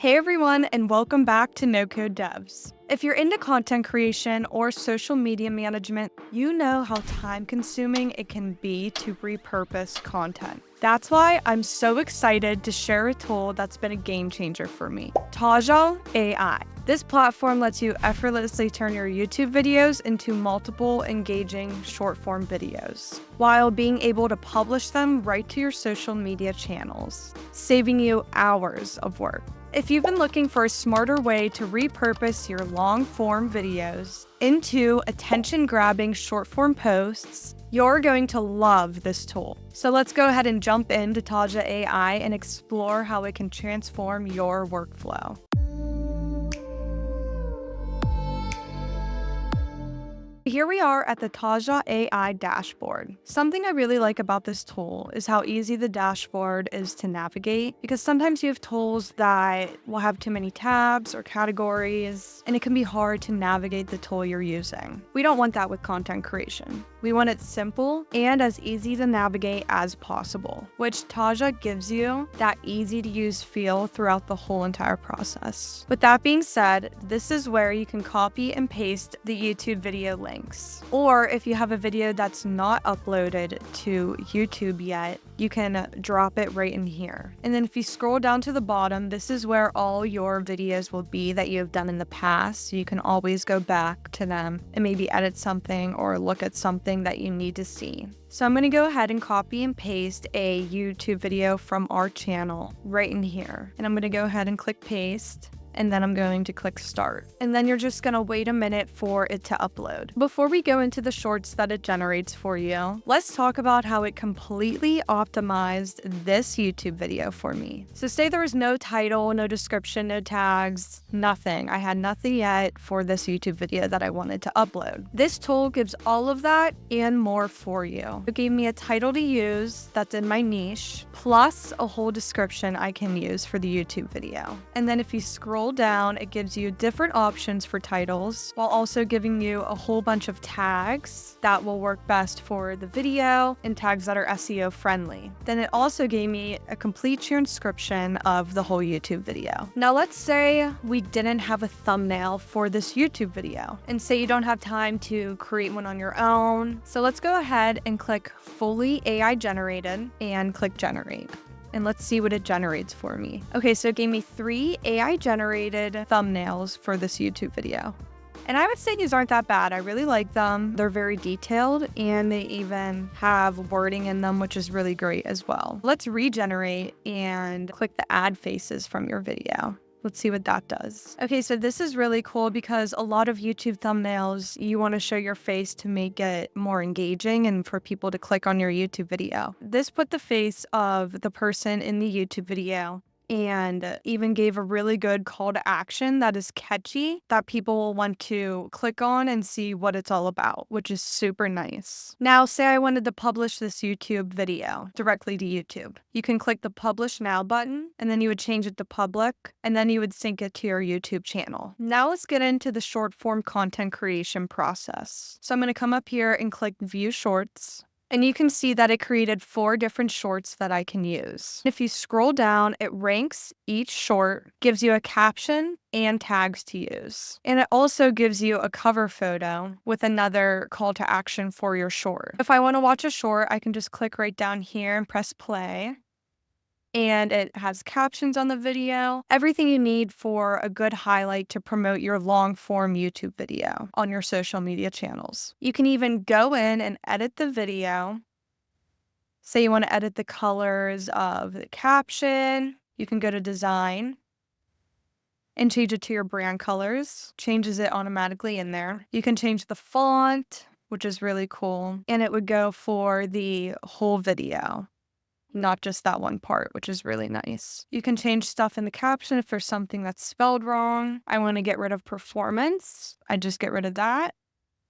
Hey everyone, and welcome back to NoCodeDevs. If you're into content creation or social media management, you know how time-consuming it can be to repurpose content. That's why I'm so excited to share a tool that's been a game changer for me, Taja AI. This platform lets you effortlessly turn your YouTube videos into multiple engaging short-form videos, while being able to publish them right to your social media channels, saving you hours of work. If you've been looking for a smarter way to repurpose your long-form videos into attention-grabbing short-form posts, you're going to love this tool. So let's go ahead and jump into Taja AI and explore how it can transform your workflow. Here we are at the Taja AI dashboard. Something I really like about this tool is how easy the dashboard is to navigate, because sometimes you have tools that will have too many tabs or categories, and it can be hard to navigate the tool you're using. We don't want that with content creation. We want it simple and as easy to navigate as possible, which Taja gives you that easy to use feel throughout the whole entire process. With that being said, this is where you can copy and paste the YouTube video link. Or if you have a video that's not uploaded to YouTube yet, you can drop it right in here. And then if you scroll down to the bottom, this is where all your videos will be that you have done in the past. So you can always go back to them and maybe edit something or look at something that you need to see. So I'm going to go ahead and copy and paste a YouTube video from our channel right in here. And I'm going to go ahead and click paste. And then I'm going to click start. And then you're just gonna wait a minute for it to upload. Before we go into the shorts that it generates for you, let's talk about how it completely optimized this YouTube video for me. So say there was no title, no description, no tags, nothing. I had nothing yet for this YouTube video that I wanted to upload. This tool gives all of that and more for you. It gave me a title to use that's in my niche, plus a whole description I can use for the YouTube video. And then if you scroll down, it gives you different options for titles, while also giving you a whole bunch of tags that will work best for the video and tags that are SEO friendly. Then it also gave me a complete transcription of the whole YouTube video. Now let's say we didn't have a thumbnail for this YouTube video, and say you don't have time to create one on your own. So let's go ahead and click fully AI generated and click generate. And let's see what it generates for me. Okay, so it gave me 3 AI generated thumbnails for this YouTube video. And I would say these aren't that bad. I really like them. They're very detailed, and they even have wording in them, which is really great as well. Let's regenerate and click the add faces from your video. Let's see what that does. Okay, so this is really cool because a lot of YouTube thumbnails, you want to show your face to make it more engaging and for people to click on your YouTube video. This put the face of the person in the YouTube video and even gave a really good call to action that is catchy, that people will want to click on and see what it's all about, which is super nice. Now, say I wanted to publish this YouTube video directly to YouTube. You can click the Publish Now button, and then you would change it to public, and then you would sync it to your YouTube channel. Now let's get into the short form content creation process. So I'm going to come up here and click View Shorts. And you can see that it created 4 different shorts that I can use. If you scroll down, it ranks each short, gives you a caption and tags to use. And it also gives you a cover photo with another call to action for your short. If I want to watch a short, I can just click right down here and press play. And it has captions on the video, everything you need for a good highlight to promote your long form YouTube video on your social media channels. You can even go in and edit the video. Say you want to edit the colors of the caption, you can go to design and change it to your brand colors, changes it automatically in there. You can change the font, which is really cool, and it would go for the whole video, not just that one part, which is really nice. You can change stuff in the caption if there's something that's spelled wrong. I want to get rid of performance. I just get rid of that.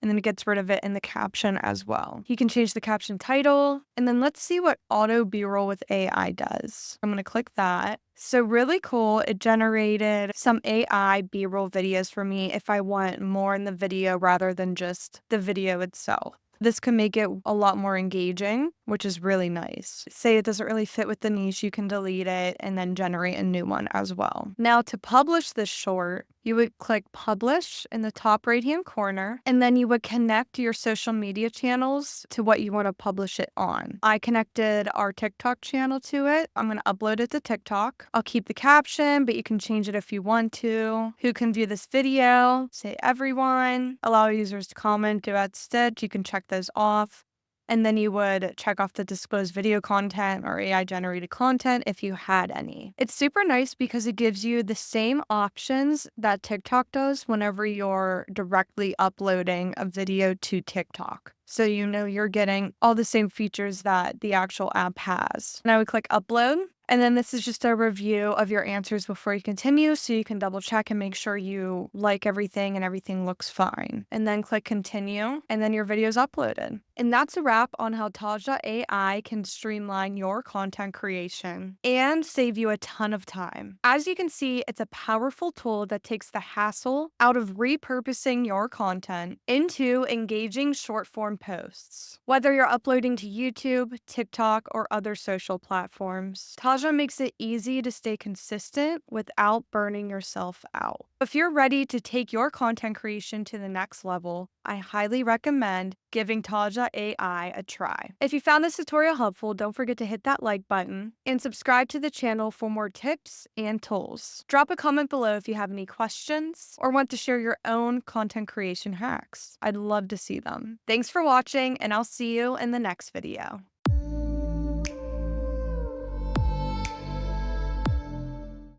And then it gets rid of it in the caption as well. You can change the caption title. And then let's see what auto B-roll with AI does. I'm going to click that. So really cool. It generated some AI B-roll videos for me if I want more in the video rather than just the video itself. This can make it a lot more engaging, which is really nice. Say it doesn't really fit with the niche, you can delete it and then generate a new one as well. Now, to publish this short, you would click publish in the top right-hand corner, and then you would connect your social media channels to what you want to publish it on. I connected our TikTok channel to it. I'm going to upload it to TikTok. I'll keep the caption, but you can change it if you want to. Who can view this video? Say everyone. Allow users to comment, duet, stitch. You can check those off. And then you would check off the disclose video content or AI generated content if you had any. It's super nice because it gives you the same options that TikTok does whenever you're directly uploading a video to TikTok. So you know you're getting all the same features that the actual app has. And I would click upload. And then this is just a review of your answers before you continue, so you can double check and make sure you like everything and everything looks fine. And then click continue, and then your video is uploaded. And that's a wrap on how Taja AI can streamline your content creation and save you a ton of time. As you can see, it's a powerful tool that takes the hassle out of repurposing your content into engaging short form posts. Whether you're uploading to YouTube, TikTok, or other social platforms, Taja makes it easy to stay consistent without burning yourself out. If you're ready to take your content creation to the next level, I highly recommend giving Taja AI a try. If you found this tutorial helpful, don't forget to hit that like button and subscribe to the channel for more tips and tools. Drop a comment below if you have any questions or want to share your own content creation hacks. I'd love to see them. Thanks for watching, and I'll see you in the next video.